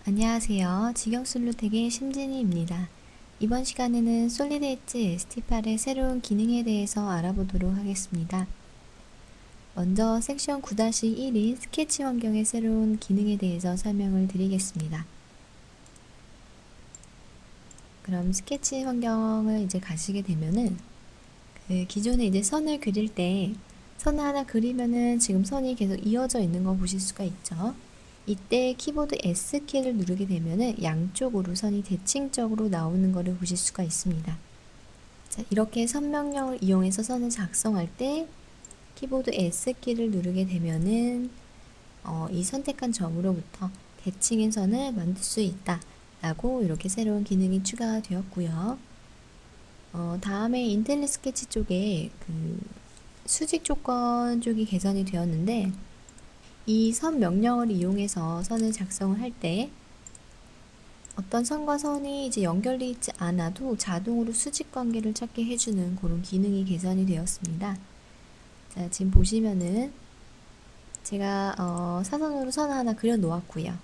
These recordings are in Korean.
안녕하세요. 직영솔루텍의 심진희입니다. 이번 시간에는 솔리드 엣지 ST8의 새로운 기능에 대해서 알아보도록 하겠습니다. 먼저 섹션 9-1인 스케치 환경의 새로운 기능에 대해서 설명을 드리겠습니다. 그럼 스케치 환경을 이제 가시게 되면은 기존에 이제 선을 그릴 때 선을 하나 그리면은 지금 선이 계속 이어져 있는 거 보실 수가 있죠. 이때 키보드 S키를 누르게 되면은 양쪽으로 선이 대칭적으로 나오는 것을 보실 수가 있습니다. 자, 이렇게 선 명령을 이용해서 선을 작성할 때 키보드 S키를 누르게 되면은 이 선택한 점으로부터 대칭인 선을 만들 수 있다 라고 이렇게 새로운 기능이 추가되었고요. 다음에 인텔리 스케치 쪽에 수직 조건 쪽이 개선이 되었는데 이 선 명령을 이용해서 선을 작성을 할 때 어떤 선과 선이 이제 연결되어 있지 않아도 자동으로 수직 관계를 찾게 해주는 그런 기능이 개선이 되었습니다. 자, 지금 보시면은 제가 사선으로 선 하나 그려 놓았고요.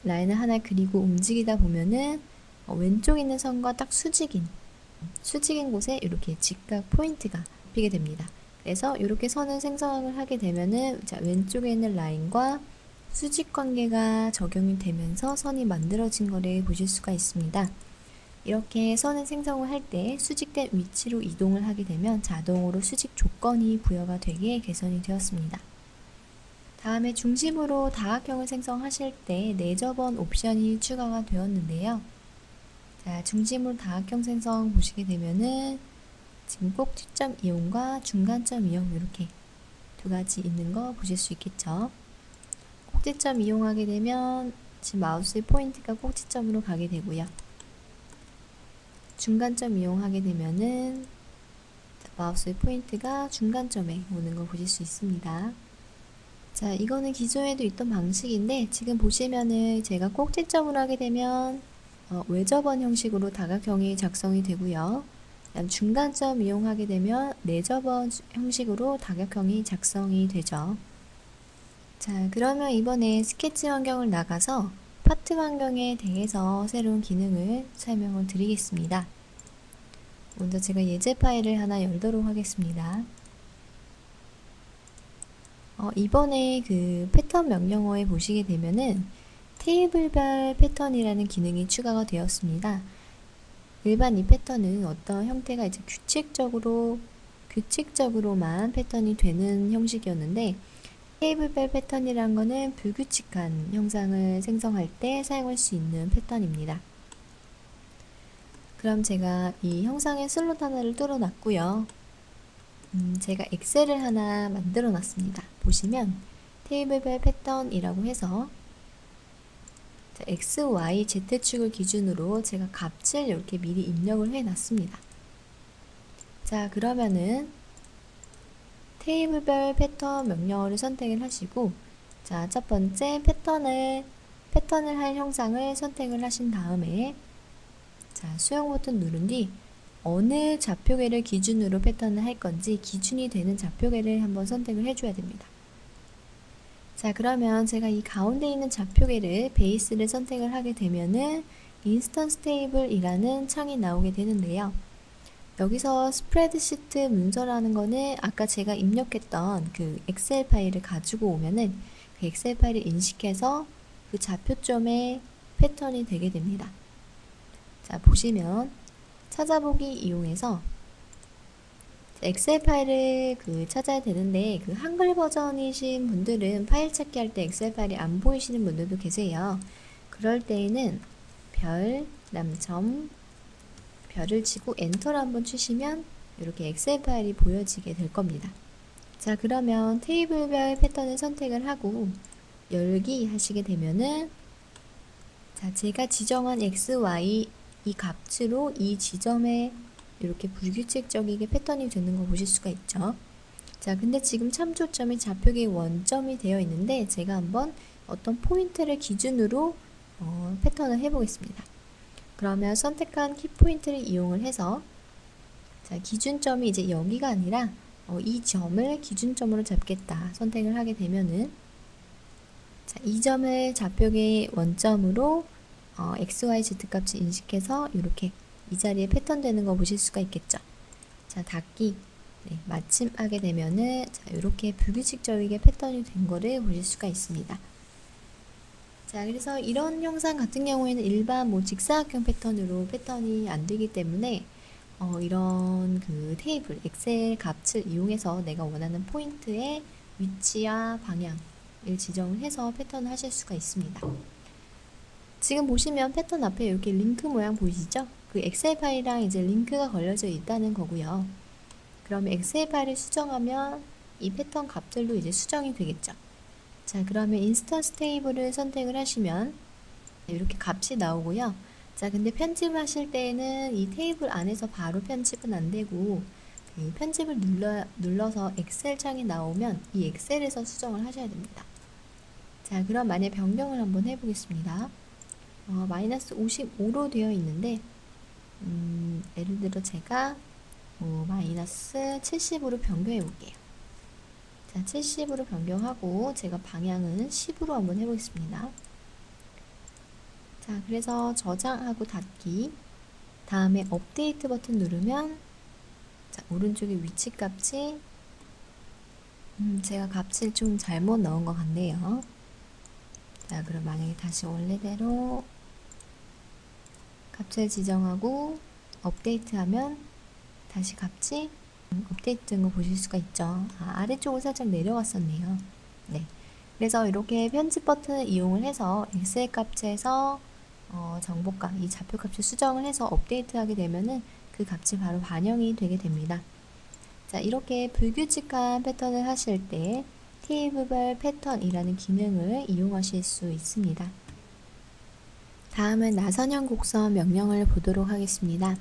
라인을 하나 그리고 움직이다 보면은 왼쪽에 있는 선과 딱 수직인 곳에 이렇게 직각 포인트가 잡히게 됩니다. 그래서 이렇게 선을 생성을 하게 되면은 자, 왼쪽에 있는 라인과 수직 관계가 적용이 되면서 선이 만들어진 것을 보실 수가 있습니다. 이렇게 선을 생성을 할 때 수직된 위치로 이동을 하게 되면 자동으로 수직 조건이 부여가 되게 개선이 되었습니다. 다음에 중심으로 다각형을 생성하실 때 내저번 옵션이 추가가 되었는데요. 자, 중심으로 다각형 생성 보시게 되면은 지금 꼭지점 이용과 중간점 이용 이렇게 두 가지 있는 거 보실 수 있겠죠. 꼭지점 이용하게 되면 지금 마우스의 포인트가 꼭지점으로 가게 되고요. 중간점 이용하게 되면은 마우스의 포인트가 중간점에 오는 거 보실 수 있습니다. 자, 이거는 기존에도 있던 방식인데 지금 보시면은 제가 꼭지점으로 하게 되면 외접원 형식으로 다각형이 작성이 되고요. 중간점 이용하게 되면 내접원 형식으로 다각형이 작성이 되죠. 자, 그러면 이번에 스케치 환경을 나가서 파트 환경에 대해서 새로운 기능을 설명을 드리겠습니다. 먼저 제가 예제 파일을 하나 열도록 하겠습니다. 이번에 패턴 명령어에 보시게 되면은 테이블별 패턴이라는 기능이 추가가 되었습니다. 일반 이 패턴은 어떤 형태가 이제 규칙적으로만 패턴이 되는 형식이었는데 테이블별 패턴이란 거는 불규칙한 형상을 생성할 때 사용할 수 있는 패턴입니다. 그럼 제가 이 형상의 슬롯 하나를 뚫어 놨고요. 제가 엑셀을 하나 만들어 놨습니다. 보시면 테이블별 패턴이라고 해서 X, Y, Z축을 기준으로 제가 값을 이렇게 미리 입력을 해 놨습니다. 자, 그러면은 테이블별 패턴 명령어를 선택을 하시고 자, 첫 번째 패턴을 할 형상을 선택을 하신 다음에 자, 수정 버튼 누른 뒤 어느 좌표계를 기준으로 패턴을 할 건지 기준이 되는 좌표계를 한번 선택을 해줘야 됩니다. 자, 그러면 제가 이 가운데 있는 좌표계를 베이스를 선택을 하게 되면은 인스턴스 테이블이라는 창이 나오게 되는데요. 여기서 스프레드시트 문서라는 거는 아까 제가 입력했던 엑셀 파일을 가지고 오면은 그 엑셀 파일을 인식해서 그 좌표점의 패턴이 되게 됩니다. 자, 보시면 찾아보기 이용해서 엑셀 파일을 찾아야 되는데 한글 버전이신 분들은 파일 찾기 할 때 엑셀 파일이 안 보이시는 분들도 계세요. 그럴 때에는 남점 별을 치고 엔터를 한번 치시면 이렇게 엑셀 파일이 보여지게 될 겁니다. 자, 그러면 테이블별 패턴을 선택을 하고 열기 하시게 되면은 자, 제가 지정한 x, y 이 값으로 이 지점에 이렇게 불규칙적이게 패턴이 되는 거 보실 수가 있죠. 자, 근데 지금 참조점이 좌표계의 원점이 되어 있는데 제가 한번 어떤 포인트를 기준으로 패턴을 해보겠습니다. 그러면 선택한 키포인트를 이용을 해서 자, 기준점이 이제 여기가 아니라 이 점을 기준점으로 잡겠다 선택을 하게 되면은 자, 이 점을 좌표계의 원점으로 x, y, z 값을 인식해서 이렇게 이 자리에 패턴 되는 거 보실 수가 있겠죠. 자, 닫기. 네, 마침하게 되면은 자, 이렇게 불규칙적이게 패턴이 된 거를 보실 수가 있습니다. 자, 그래서 이런 형상 같은 경우에는 일반 뭐 직사각형 패턴으로 패턴이 안 되기 때문에 이런 그 테이블, 엑셀 값을 이용해서 내가 원하는 포인트의 위치와 방향을 지정을 해서 패턴을 하실 수가 있습니다. 지금 보시면 패턴 앞에 이렇게 링크 모양 보이시죠? 그 엑셀 파일이랑 이제 링크가 걸려져 있다는 거고요. 그러면 엑셀 파일을 수정하면 이 패턴 값들도 이제 수정이 되겠죠. 자, 그러면 인스턴스 테이블을 선택을 하시면 이렇게 값이 나오고요. 자, 근데 편집을 하실 때에는 이 테이블 안에서 바로 편집은 안 되고 그 편집을 눌러서 엑셀 창이 나오면 이 엑셀에서 수정을 하셔야 됩니다. 자, 그럼 만약 변경을 한번 해보겠습니다. 마이너스 55로 되어 있는데 예를 들어 제가 마이너스 70으로 변경해 볼게요. 자, 70으로 변경하고 제가 방향은 10으로 한번 해보겠습니다. 자, 그래서 저장하고 닫기. 다음에 업데이트 버튼 누르면 자, 오른쪽에 위치 값이 제가 값을 좀 잘못 넣은 것 같네요. 자, 그럼 만약에 다시 원래대로 값을 지정하고 업데이트하면 다시 값이 업데이트 된 거 보실 수가 있죠. 아래쪽으로 살짝 내려갔었네요. 네. 그래서 이렇게 편집 버튼을 이용을 해서 엑셀 값에서 정보값, 이 좌표값을 수정을 해서 업데이트하게 되면은 그 값이 바로 반영이 되게 됩니다. 자, 이렇게 불규칙한 패턴을 하실 때 테이블별 패턴이라는 기능을 이용하실 수 있습니다. 다음은 나선형 곡선 명령을 보도록 하겠습니다.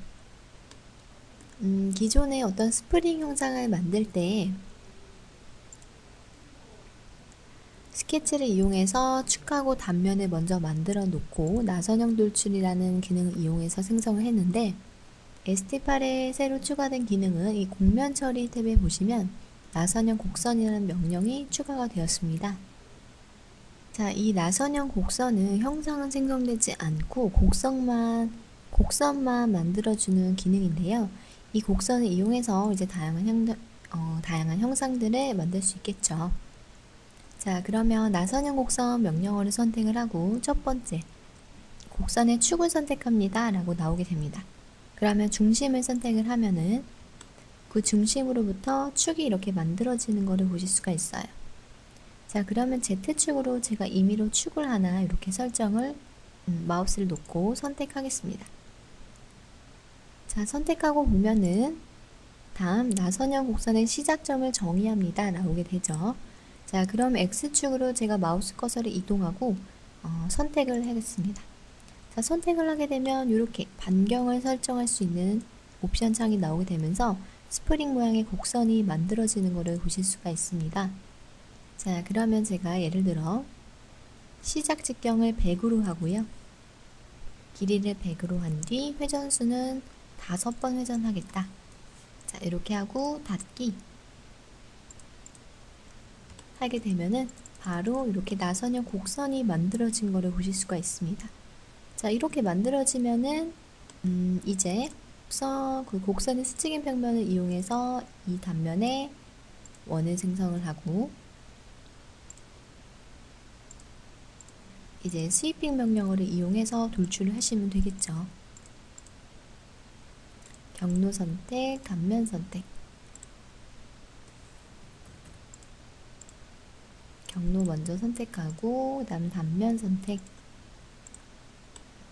기존에 어떤 스프링 형상을 만들 때 스케치를 이용해서 축하고 단면을 먼저 만들어 놓고 나선형 돌출이라는 기능을 이용해서 생성을 했는데 ST8에 새로 추가된 기능은 이 곡면 처리 탭에 보시면 나선형 곡선이라는 명령이 추가가 되었습니다. 자, 이 나선형 곡선은 형상은 생성되지 않고 곡선만 만들어주는 기능인데요. 이 곡선을 이용해서 이제 다양한 형상들을 만들 수 있겠죠. 자, 그러면 나선형 곡선 명령어를 선택을 하고 첫 번째 곡선의 축을 선택합니다 라고 나오게 됩니다. 그러면 중심을 선택을 하면은 그 중심으로부터 축이 이렇게 만들어지는 것을 보실 수가 있어요. 자, 그러면 Z축으로 제가 임의로 축을 하나 이렇게 설정을 마우스를 놓고 선택하겠습니다. 자, 선택하고 보면은 다음 나선형 곡선의 시작점을 정의합니다 나오게 되죠. 자, 그럼 X축으로 제가 마우스 커서를 이동하고 선택을 하겠습니다. 자, 선택을 하게 되면 이렇게 반경을 설정할 수 있는 옵션 창이 나오게 되면서 스프링 모양의 곡선이 만들어지는 것을 보실 수가 있습니다. 자, 그러면 제가 예를 들어 시작 직경을 100으로 하고요. 길이를 100으로 한 뒤 회전수는 5번 회전하겠다. 자, 이렇게 하고 닫기 하게 되면은 바로 이렇게 나선형 곡선이 만들어진 것을 보실 수가 있습니다. 자, 이렇게 만들어지면은 이제 그 곡선의 스치긴 평면을 이용해서 이 단면에 원을 생성을 하고 이제 스위핑 명령어를 이용해서 돌출을 하시면 되겠죠. 경로 선택, 단면 선택. 경로 먼저 선택하고 그다음 단면 선택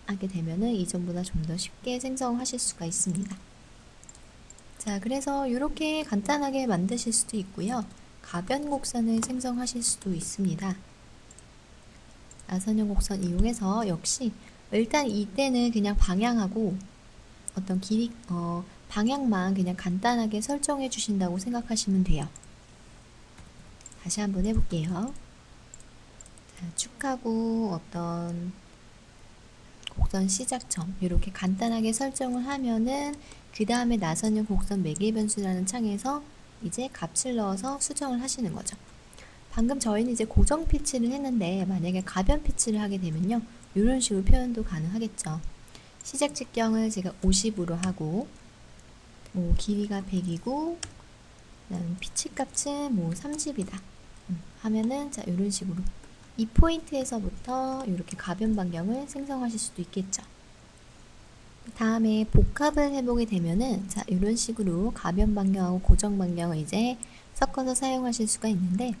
하게 되면은 이전보다 좀 더 쉽게 생성하실 수가 있습니다. 자, 그래서 이렇게 간단하게 만드실 수도 있고요. 가변 곡선을 생성하실 수도 있습니다. 나선형 곡선 이용해서 역시 일단 이때는 그냥 방향하고 어떤 길이 방향만 그냥 간단하게 설정해 주신다고 생각하시면 돼요. 다시 한번 해볼게요. 자, 축하고 어떤 곡선 시작점 이렇게 간단하게 설정을 하면은 그 다음에 나선형 곡선 매개 변수라는 창에서 이제 값을 넣어서 수정을 하시는 거죠. 방금 저희는 이제 고정 피치를 했는데 만약에 가변 피치를 하게 되면요. 이런 식으로 표현도 가능하겠죠. 시작 직경을 제가 50으로 하고 뭐 길이가 100이고 그다음 피치 값은 뭐 30이다. 하면은 자 이런 식으로 이 포인트에서부터 이렇게 가변 반경을 생성하실 수도 있겠죠. 다음에 복합을 해보게 되면은 자 이런 식으로 가변 반경하고 고정 반경을 이제 섞어서 사용하실 수가 있는데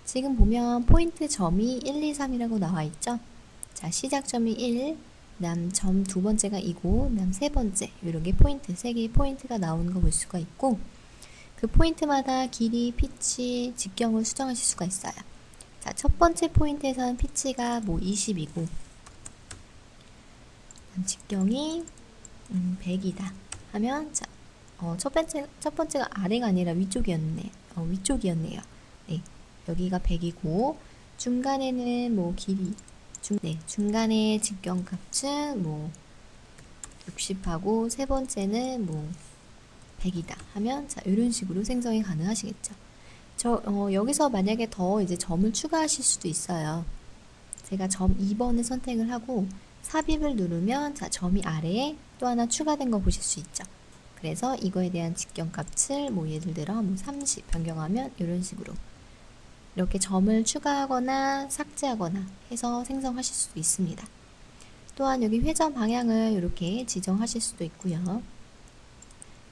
지금 보면 포인트 점이 1, 2, 3이라고 나와 있죠. 자 시작점이 1, 그다음 점 두 번째가 2고 그다음 세 번째 이렇게 포인트 세 개의 포인트가 나오는 거 볼 수가 있고 그 포인트마다 길이, 피치, 직경을 수정하실 수가 있어요. 자, 첫 번째 포인트에서는 피치가 뭐 20이고 직경이 100이다 하면 자, 첫 번째가 아래가 아니라 위쪽이었네요. 네, 여기가 100이고 중간에는 뭐 길이 중간에 직경 값은 뭐 60하고 세 번째는 뭐 100이다 하면 자 이런 식으로 생성이 가능하시겠죠. 여기서 만약에 더 이제 점을 추가하실 수도 있어요. 제가 점 2번을 선택을 하고 삽입을 누르면 자 점이 아래에 또 하나 추가된 거 보실 수 있죠. 그래서 이거에 대한 직경 값을 뭐 예를 들어 뭐 30 변경하면 이런 식으로 이렇게 점을 추가하거나 삭제하거나 해서 생성하실 수도 있습니다. 또한 여기 회전 방향을 이렇게 지정하실 수도 있고요.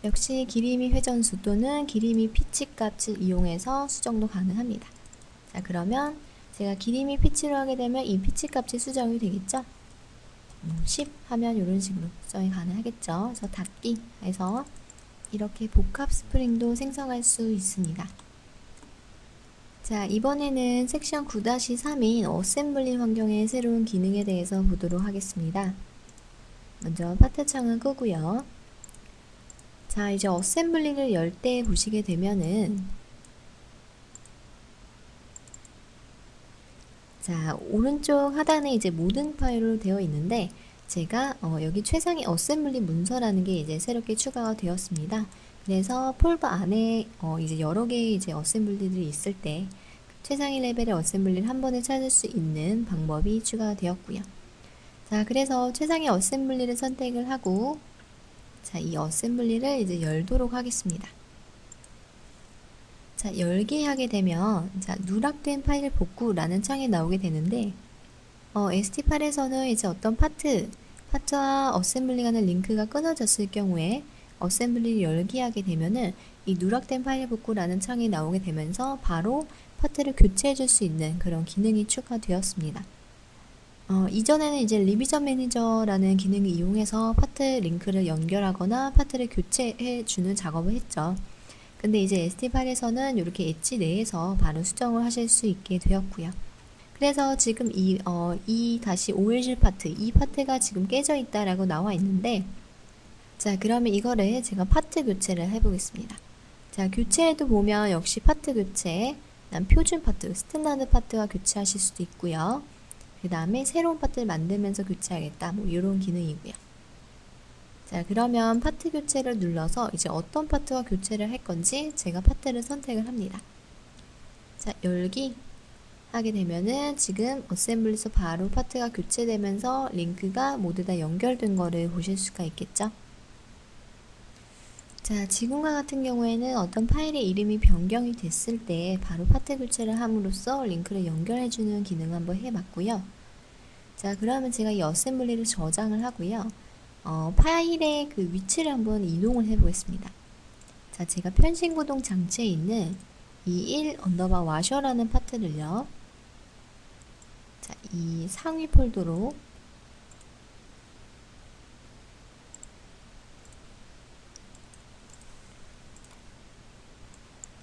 역시 길이 및 회전수 또는 길이 및 피치 값을 이용해서 수정도 가능합니다. 자 그러면 제가 길이 및 피치를 하게 되면 이 피치 값이 수정이 되겠죠? 10 하면 이런 식으로 수정이 가능하겠죠. 그래서 닫기 해서 이렇게 복합 스프링도 생성할 수 있습니다. 자 이번에는 섹션 9-3인 어셈블리 환경의 새로운 기능에 대해서 보도록 하겠습니다. 먼저 파트 창을 끄고요. 자 이제 어셈블리를 열 때 보시게 되면은 자 오른쪽 하단에 이제 모든 파일로 되어 있는데 제가 여기 최상위 어셈블리 문서라는 게 이제 새롭게 추가가 되었습니다. 그래서 폴더 안에 이제 여러 개의 이제 어셈블리들이 있을 때 최상위 레벨의 어셈블리를 한 번에 찾을 수 있는 방법이 추가되었고요. 자 그래서 최상위 어셈블리를 선택을 하고 자, 이 어셈블리를 이제 열도록 하겠습니다. 자, 열기 하게 되면 자, 누락된 파일 복구라는 창이 나오게 되는데 ST8에서는 이제 어떤 파트와 어셈블리 간의 링크가 끊어졌을 경우에 어셈블리를 열기 하게 되면은 이 누락된 파일 복구라는 창이 나오게 되면서 바로 파트를 교체해 줄 수 있는 그런 기능이 추가되었습니다. 이전에는 이제 리비전 매니저라는 기능을 이용해서 파트 링크를 연결하거나 파트를 교체해 주는 작업을 했죠. 근데 이제 ST8에서는 이렇게 엣지 내에서 바로 수정을 하실 수 있게 되었고요. 그래서 지금 이 2-517 파트, 이 파트가 지금 깨져 있다라고 나와 있는데, 자, 그러면 이거를 제가 파트 교체를 해보겠습니다. 자, 교체에도 보면 역시 파트 교체, 그다음 표준 파트, 스탠다드 파트와 교체하실 수도 있고요. 그 다음에 새로운 파트를 만들면서 교체하겠다. 뭐 이런 기능이고요. 자 그러면 파트 교체를 눌러서 이제 어떤 파트와 교체를 할 건지 제가 파트를 선택을 합니다. 자 열기 하게 되면은 지금 어셈블리에서 바로 파트가 교체되면서 링크가 모두 다 연결된 거를 보실 수가 있겠죠. 자 지금과 같은 경우에는 어떤 파일의 이름이 변경이 됐을 때 바로 파트 교체를 함으로써 링크를 연결해주는 기능 한번 해봤고요. 자 그러면 제가 이 어셈블리를 저장을 하고요. 파일의 그 위치를 한번 이동을 해 보겠습니다. 자 제가 편신구동 장치에 있는 이 1 언더바 와셔라는 파트를요. 자 이 상위 폴더로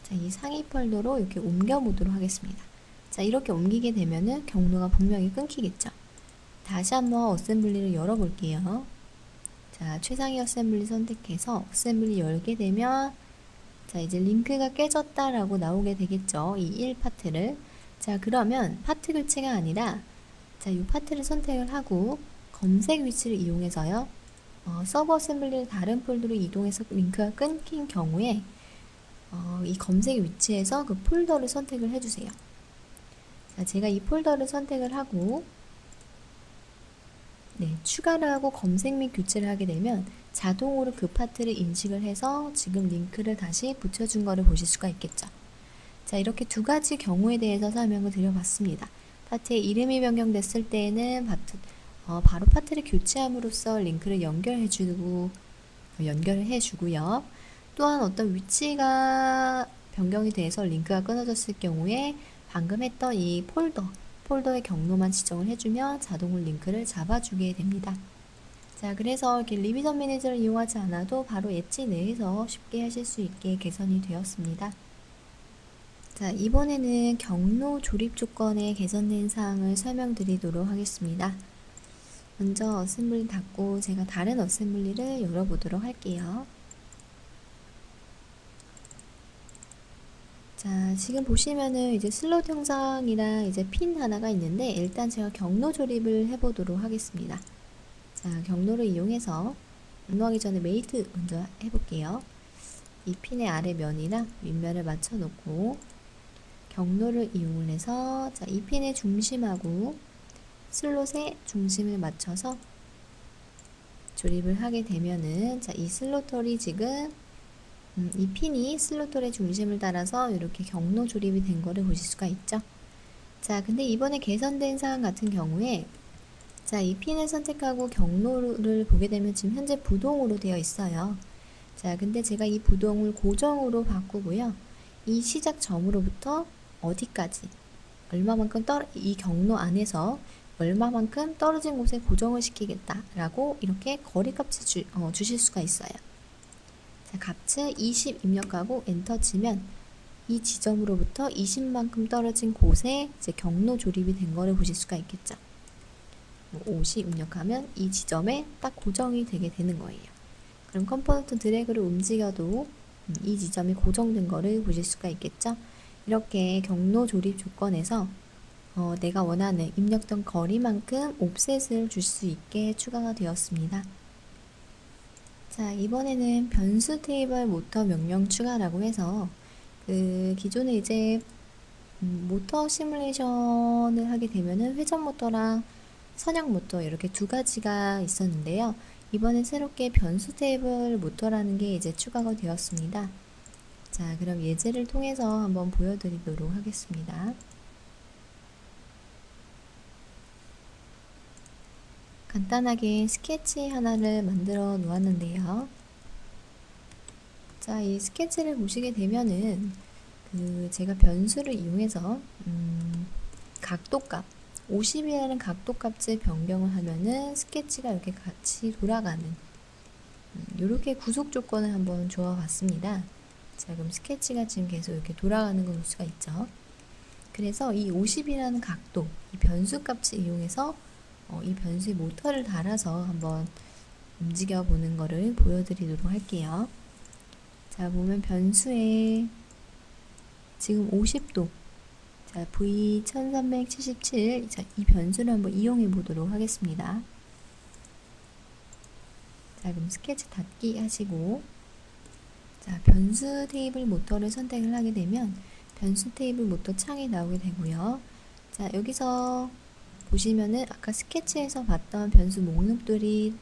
자 이 상위 폴더로 이렇게 옮겨 보도록 하겠습니다. 자 이렇게 옮기게 되면은 경로가 분명히 끊기겠죠. 다시 한번 어셈블리를 열어 볼게요. 자, 최상위 어셈블리 선택해서 어셈블리 열게 되면 자, 이제 링크가 깨졌다라고 나오게 되겠죠. 이 1파트를. 자, 그러면 파트 교체가 아니라 자, 이 파트를 선택을 하고 검색 위치를 이용해서요. 서버 어셈블리를 다른 폴더로 이동해서 링크가 끊긴 경우에 이 검색 위치에서 그 폴더를 선택을 해주세요. 자, 제가 이 폴더를 선택을 하고 네, 추가를 하고 검색 및 교체를 하게 되면 자동으로 그 파트를 인식을 해서 지금 링크를 다시 붙여준 거를 보실 수가 있겠죠. 자, 이렇게 두 가지 경우에 대해서 설명을 드려봤습니다. 파트의 이름이 변경됐을 때에는 바로 파트를 교체함으로써 링크를 연결해 주고요. 또한 어떤 위치가 변경이 돼서 링크가 끊어졌을 경우에 방금 했던 이 폴더의 경로만 지정을 해주면 자동으로 링크를 잡아주게 됩니다. 자, 그래서 이렇게 리비전 매니저를 이용하지 않아도 바로 엣지 내에서 쉽게 하실 수 있게 개선이 되었습니다. 자, 이번에는 경로 조립 조건에 개선된 사항을 설명드리도록 하겠습니다. 먼저 어셈블리 닫고 제가 다른 어셈블리를 열어보도록 할게요. 자, 지금 보시면은 이제 슬롯 형상이랑 이제 핀 하나가 있는데 일단 제가 경로 조립을 해보도록 하겠습니다. 자, 경로를 이용해서 경로하기 전에 메이트 먼저 해볼게요. 이 핀의 아래 면이랑 윗면을 맞춰 놓고 경로를 이용을 해서 자, 이 핀의 중심하고 슬롯의 중심을 맞춰서 조립을 하게 되면은 자, 이 슬롯홀이 지금 이 핀이 슬롯홀의 중심을 따라서 이렇게 경로 조립이 된 거를 보실 수가 있죠. 자, 근데 이번에 개선된 사항 같은 경우에 자, 이 핀을 선택하고 경로를 보게 되면 지금 현재 부동으로 되어 있어요. 자, 근데 제가 이 부동을 고정으로 바꾸고요. 이 시작점으로부터 어디까지 얼마만큼 이 경로 안에서 얼마만큼 떨어진 곳에 고정을 시키겠다라고 이렇게 거리값을 주실 수가 있어요. 자, 값을 20 입력하고 엔터 치면 이 지점으로부터 20만큼 떨어진 곳에 이제 경로 조립이 된 거를 보실 수가 있겠죠. 50 입력하면 이 지점에 딱 고정이 되게 되는 거예요. 그럼 컴포넌트 드래그를 움직여도 이 지점이 고정된 거를 보실 수가 있겠죠. 이렇게 경로 조립 조건에서 내가 원하는 입력된 거리만큼 옵셋을 줄 수 있게 추가가 되었습니다. 자, 이번에는 변수 테이블 모터 명령 추가라고 해서 그 기존에 이제 모터 시뮬레이션을 하게 되면은 회전 모터랑 선형 모터 이렇게 두 가지가 있었는데요. 이번엔 새롭게 변수 테이블 모터라는 게 이제 추가가 되었습니다. 자, 그럼 예제를 통해서 한번 보여드리도록 하겠습니다. 간단하게 스케치 하나를 만들어 놓았는데요. 자, 이 스케치를 보시게 되면은 제가 변수를 이용해서 각도값 50이라는 각도값을 변경을 하면은 스케치가 이렇게 같이 돌아가는 이렇게 구속 조건을 한번 주어 봤습니다. 자, 그럼 스케치가 지금 계속 이렇게 돌아가는 걸 볼 수가 있죠. 그래서 이 50이라는 각도, 이 변수 값을 이용해서 이 변수에 모터를 달아서 한번 움직여 보는 거를 보여드리도록 할게요. 자, 보면 변수에 지금 50도, 자, V1377, 자, 이 변수를 한번 이용해 보도록 하겠습니다. 자, 그럼 스케치 닫기 하시고, 자, 변수 테이블 모터를 선택을 하게 되면 변수 테이블 모터 창이 나오게 되고요. 자, 여기서 보시면은 아까 스케치에서 봤던 변수 목록들이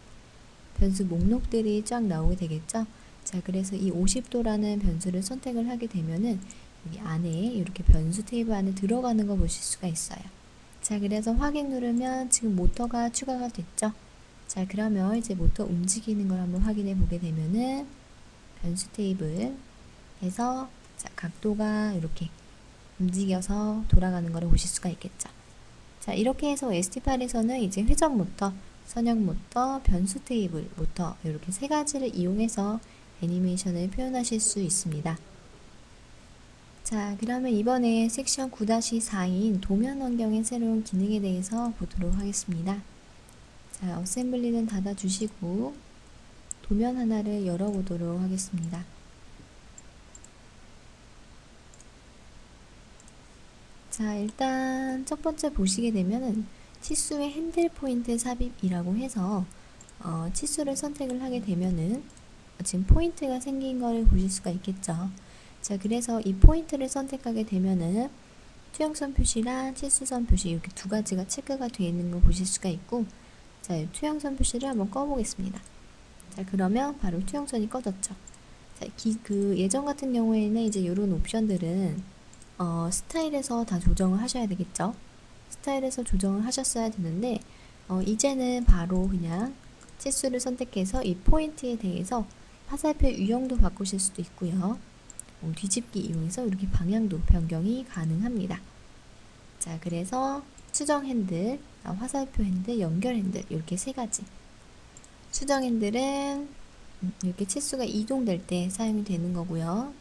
쫙 나오게 되겠죠. 자, 그래서 이 50도라는 변수를 선택을 하게 되면은 여기 안에 이렇게 변수 테이블 안에 들어가는 거 보실 수가 있어요. 자, 그래서 확인 누르면 지금 모터가 추가가 됐죠. 자, 그러면 이제 모터 움직이는 걸 한번 확인해 보게 되면은 변수 테이블에서 자, 각도가 이렇게 움직여서 돌아가는 거를 보실 수가 있겠죠. 자, 이렇게 해서 ST8에서는 이제 회전 모터, 선형 모터, 변수 테이블 모터 이렇게 세 가지를 이용해서 애니메이션을 표현하실 수 있습니다. 자, 그러면 이번에 섹션 9-4인 도면 환경의 새로운 기능에 대해서 보도록 하겠습니다. 자, 어셈블리는 닫아주시고 도면 하나를 열어보도록 하겠습니다. 자, 일단 첫 번째 보시게 되면은 치수의 핸들 포인트 삽입이라고 해서 치수를 선택을 하게 되면은 지금 포인트가 생긴 거를 보실 수가 있겠죠. 자, 그래서 이 포인트를 선택하게 되면은 투영선 표시랑 치수선 표시 이렇게 두 가지가 체크가 되어 있는 거 보실 수가 있고, 자, 이 투영선 표시를 한번 꺼보겠습니다. 자, 그러면 바로 투영선이 꺼졌죠. 자, 그 예전 같은 경우에는 이제 이런 옵션들은 스타일에서 다 조정을 하셔야 되겠죠. 스타일에서 조정을 하셨어야 되는데 이제는 바로 그냥 치수를 선택해서 이 포인트에 대해서 화살표 유형도 바꾸실 수도 있고요. 뒤집기 이용해서 이렇게 방향도 변경이 가능합니다. 자, 그래서 수정 핸들, 화살표 핸들, 연결 핸들 이렇게 세 가지. 수정 핸들은 이렇게 치수가 이동될 때 사용이 되는 거고요.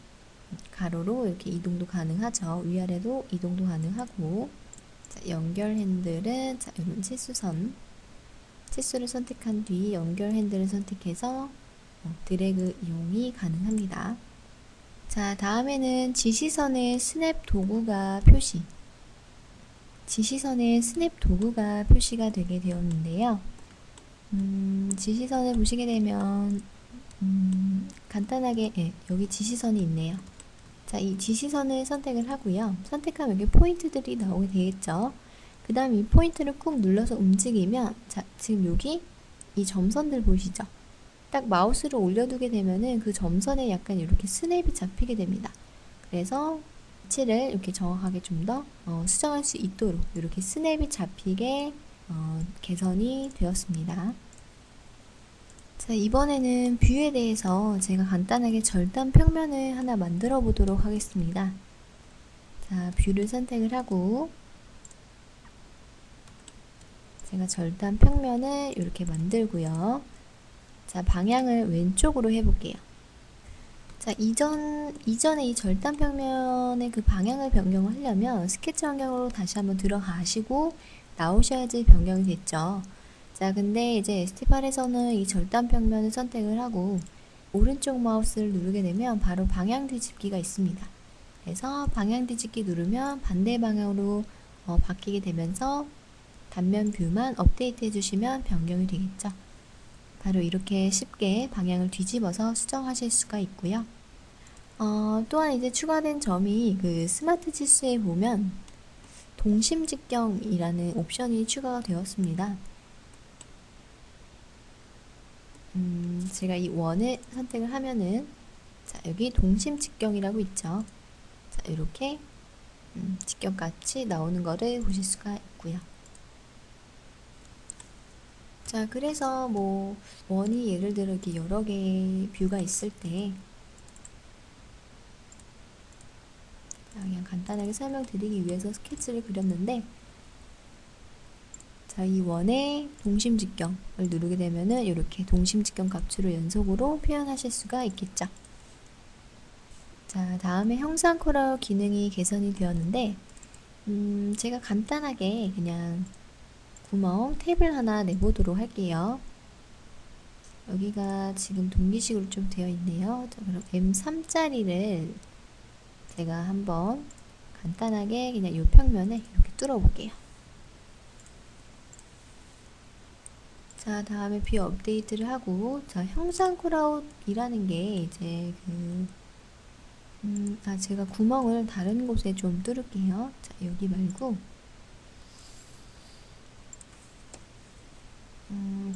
가로로 이렇게 이동도 가능하죠. 위아래도 이동도 가능하고, 자, 연결 핸들은 자, 이런 치수를 선택한 뒤 연결 핸들을 선택해서 드래그 이용이 가능합니다. 자, 다음에는 지시선의 스냅 도구가 표시가 되게 되었는데요. 지시선을 보시게 되면 간단하게 여기 지시선이 있네요. 자, 이 지시선을 선택을 하고요. 선택하면 여기 포인트들이 나오게 되겠죠. 그 다음 이 포인트를 꾹 눌러서 움직이면, 자, 지금 여기 이 점선들 보이시죠? 딱 마우스를 올려두게 되면은 그 점선에 약간 이렇게 스냅이 잡히게 됩니다. 그래서 위치를 이렇게 정확하게 좀 더 수정할 수 있도록 이렇게 스냅이 잡히게 개선이 되었습니다. 자, 이번에는 뷰에 대해서 제가 간단하게 절단 평면을 하나 만들어 보도록 하겠습니다. 자, 뷰를 선택을 하고 제가 절단 평면을 이렇게 만들고요. 자, 방향을 왼쪽으로 해볼게요. 자, 이전에 이 절단 평면의 그 방향을 변경을 하려면 스케치 환경으로 다시 한번 들어가시고 나오셔야지 변경이 됐죠. 자, 근데 이제 ST팔에서는 이 절단 평면을 선택을 하고 오른쪽 마우스를 누르게 되면 바로 방향 뒤집기가 있습니다. 그래서 방향 뒤집기 누르면 반대 방향으로 바뀌게 되면서 단면 뷰만 업데이트 해주시면 변경이 되겠죠. 바로 이렇게 쉽게 방향을 뒤집어서 수정하실 수가 있고요. 또한 이제 추가된 점이 그 스마트 치수에 보면 동심 직경이라는 옵션이 추가가 되었습니다. 제가 이 원을 선택을 하면은, 자, 여기 동심 직경이라고 있죠. 자, 이렇게 직경같이 나오는 거를 보실 수가 있고요. 자, 그래서 뭐 원이 예를 들어 이렇게 여러 개의 뷰가 있을 때 그냥 간단하게 설명드리기 위해서 스케치를 그렸는데, 자, 이 원의 동심 직경을 누르게 되면은 이렇게 동심 직경 값으로 연속으로 표현하실 수가 있겠죠. 자, 다음에 형상 컬러 기능이 개선이 되었는데, 제가 간단하게 그냥 구멍 탭을 하나 내보도록 할게요. 여기가 지금 동기식으로 좀 되어 있네요. 자, 그럼 M3짜리를 제가 한번 간단하게 그냥 이 평면에 이렇게 뚫어 볼게요. 자, 다음에 뷰 업데이트를 하고, 자, 형상 콜아웃이라는 게 이제 제가 구멍을 다른 곳에 좀 뚫을게요. 자, 여기 말고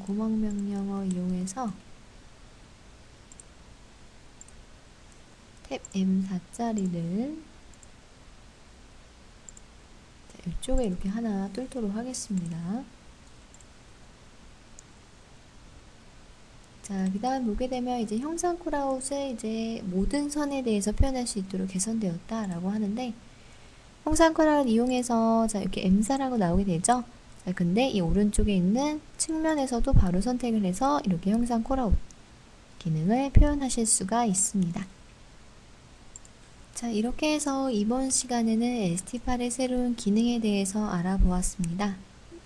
구멍 명령어 이용해서 탭 M4짜리를 이쪽에 이렇게 하나 뚫도록 하겠습니다. 자, 그 다음 보게 되면 이제 형상 콜아웃을 이제 모든 선에 대해서 표현할 수 있도록 개선되었다라고 하는데, 형상 콜아웃 이용해서 자, 이렇게 M사라고 나오게 되죠. 자, 근데 이 오른쪽에 있는 측면에서도 바로 선택을 해서 이렇게 형상 콜아웃 기능을 표현하실 수가 있습니다. 자, 이렇게 해서 이번 시간에는 ST팔의 새로운 기능에 대해서 알아보았습니다.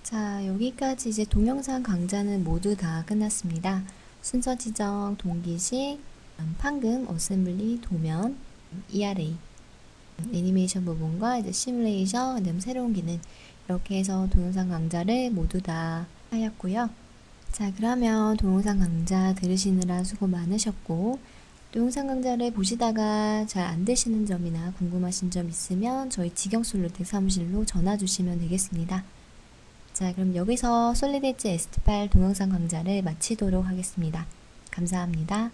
자, 여기까지 이제 동영상 강좌는 모두 다 끝났습니다. 순서 지정, 동기식, 판금, 어셈블리, 도면, ERA, 애니메이션 부분과 이제 시뮬레이션, 그다음 새로운 기능, 이렇게 해서 동영상 강좌를 모두 다 하였고요. 자, 그러면 동영상 강좌 들으시느라 수고 많으셨고, 동영상 강좌를 보시다가 잘 안 되시는 점이나 궁금하신 점 있으면 저희 직영솔루텍 사무실로 전화 주시면 되겠습니다. 자, 그럼 여기서 솔리드 엣지 S8 동영상 강좌를 마치도록 하겠습니다. 감사합니다.